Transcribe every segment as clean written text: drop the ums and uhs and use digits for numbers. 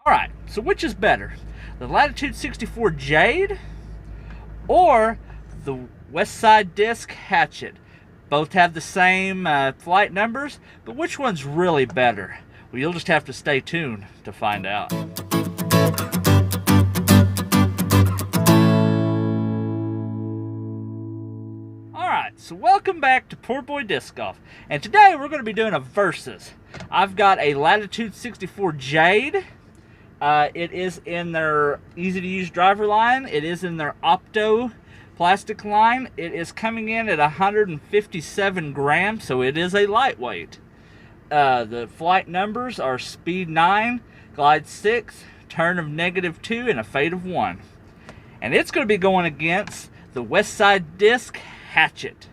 Alright, so which is better? The Latitude 64 Jade or the Westside disc Hatchet? Both have the same flight numbers, but which one's really better? Well, you'll just have to stay tuned to find out. Alright, so welcome back to PoorBoy Disc Golf, and today we're going to be doing a versus. I've got a Latitude 64 Jade. It is in their easy-to-use driver line. It is in their Opto plastic line. It is coming in at 157 grams, so it is a lightweight. The flight numbers are speed 9, glide 6, turn of -2, and a fade of 1. And it's going to be going against the Westside disc Hatchet.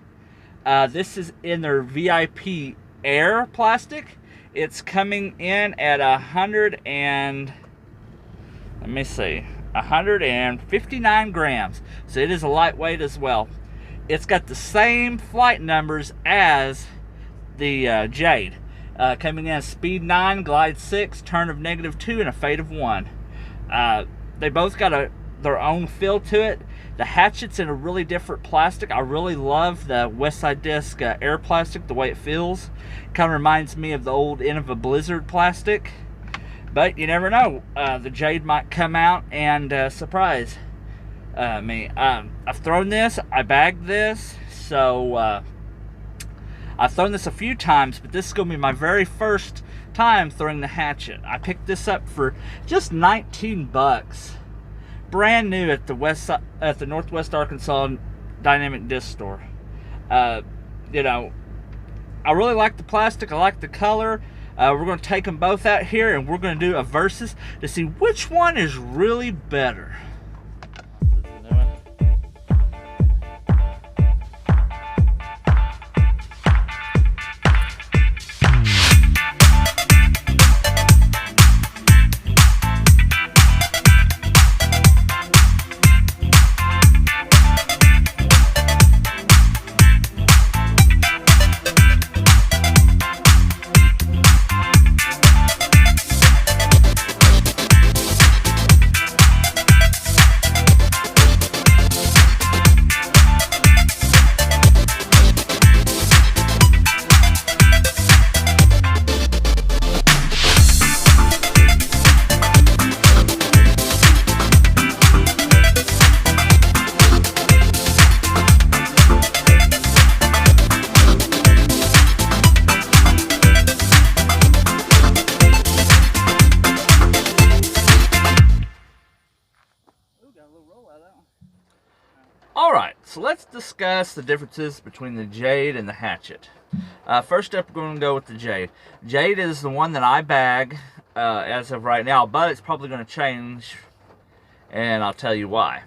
This is in their VIP Air plastic. It's coming in at 159 grams. So it is a lightweight as well. It's got the same flight numbers as the Jade. Coming in at speed 9, glide 6, turn of -2, and a fade of 1. They both got their own feel to it. The Hatchet's in a really different plastic. I really love the Westside disc Air plastic, the way it feels. Kind of reminds me of the old Innova Blizzard plastic. But you never know. The Jade might come out and surprise me. I've thrown this. I bagged this. So I've thrown this a few times, but this is going to be my very first time throwing the Hatchet. I picked this up for just 19 bucks. Brand new at the Northwest Arkansas Dynamic Disc Store. You know, I really like the plastic. I like the color. We're going to take them both out here, and we're going to do a versus to see which one is really better. Alright, so let's discuss the differences between the Jade and the Hatchet. First up, we're going to go with the Jade. Jade is the one that I bag as of right now, but it's probably going to change, and I'll tell you why.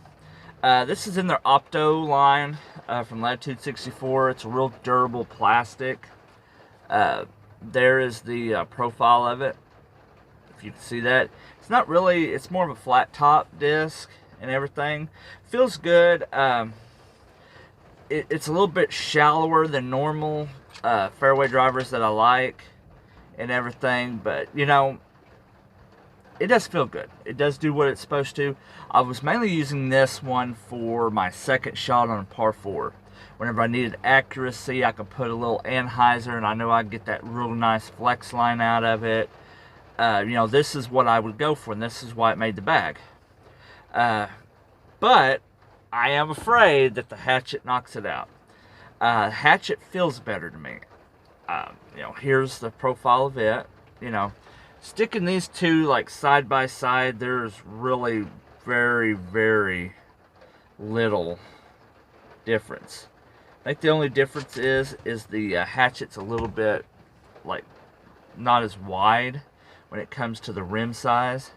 This is in their Opto line from Latitude 64. It's a real durable plastic. There is the profile of it, if you can see that. It's not really, it's more of a flat top disc and everything. Feels good. It's a little bit shallower than normal fairway drivers that I like and everything, but you know, it does feel good. It does do what it's supposed to. I was mainly using this one for my second shot on a par 4. Whenever I needed accuracy, I could put a little anhyzer and I know I'd get that real nice flex line out of it. You know, this is what I would go for, and this is why it made the bag. But I am afraid that the Hatchet knocks it out. Hatchet feels better to me. You know, here's the profile of it. You know, sticking these two like side by side, there's really very, very little difference. I think the only difference is the Hatchet's a little bit like not as wide when it comes to the rim size,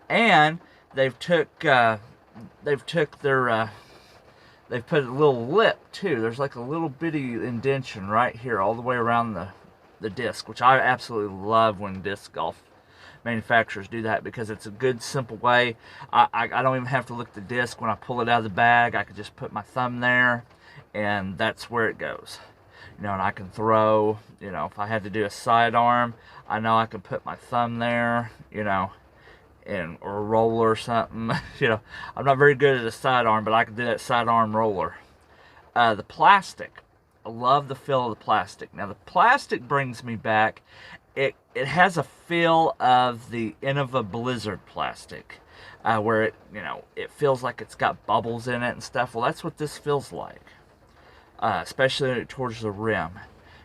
and they've put a little lip too. There's like a little bitty indentation right here all the way around the disc, which I absolutely love when disc golf manufacturers do that, because it's a good, simple way. I don't even have to look at the disc. When I pull it out of the bag, I can just put my thumb there, and that's where it goes. You know, and I can throw, you know, if I had to do a sidearm, I know I can put my thumb there, you know, or a roller or something. You know, I'm not very good at a sidearm, but I can do that sidearm roller. The plastic, I love the feel of the plastic. Now the plastic brings me back. It has a feel of the Innova Blizzard plastic, where it feels like it's got bubbles in it and stuff. Well, that's what this feels like, especially towards the rim.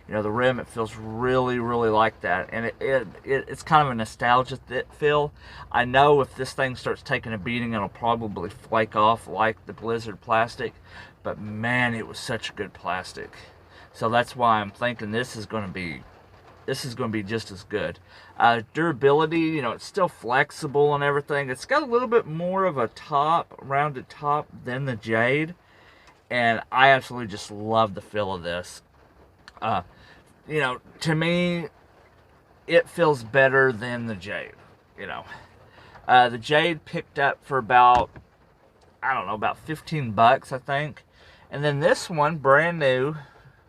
You know, the rim, it feels really, really like that. And it's kind of a nostalgia feel. I know if this thing starts taking a beating, it'll probably flake off like the Blizzard plastic. But man, it was such a good plastic. So that's why I'm thinking this is going to be just as good. Durability, you know, it's still flexible and everything. It's got a little bit more of a rounded top than the Jade. And I absolutely just love the feel of this. You know, to me, it feels better than the Jade, you know. The Jade picked up for about, I don't know, about 15 bucks, I think. And then this one, brand new,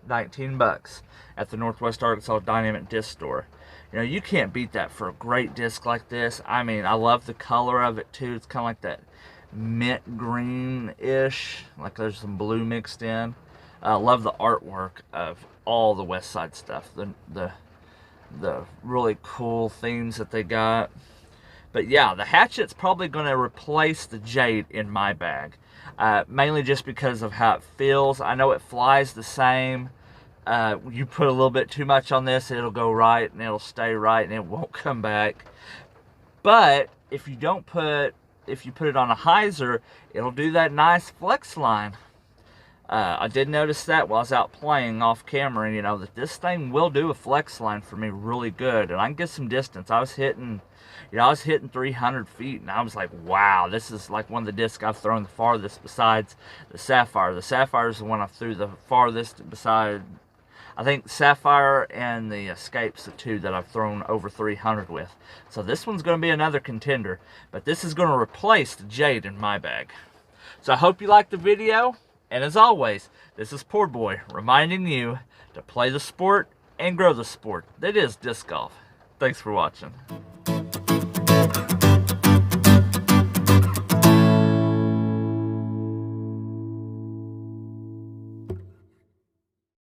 19 bucks at the Northwest Arkansas Dynamic Disc Store. You know, you can't beat that for a great disc like this. I mean, I love the color of it too. It's kind of like that mint green-ish, like there's some blue mixed in. I love the artwork of all the Westside stuff, the really cool themes that they got. But yeah, the Hatchet's probably going to replace the Jade in my bag, mainly just because of how it feels. I know it flies the same. You put a little bit too much on this, it'll go right and it'll stay right and it won't come back. But if you put it on a hyzer, it'll do that nice flex line. I did notice that while I was out playing off camera, you know, that this thing will do a flex line for me really good, and I can get some distance. I was hitting 300 feet, and I was like, wow, this is like one of the discs I've thrown the farthest besides the Sapphire. The Sapphire is the one I threw the farthest beside. I think Sapphire and the Escape's the two that I've thrown over 300 with. So this one's going to be another contender, but this is going to replace the Jade in my bag. So I hope you liked the video. And as always, this is PoorBoy reminding you to play the sport and grow the sport that is disc golf. Thanks for watching.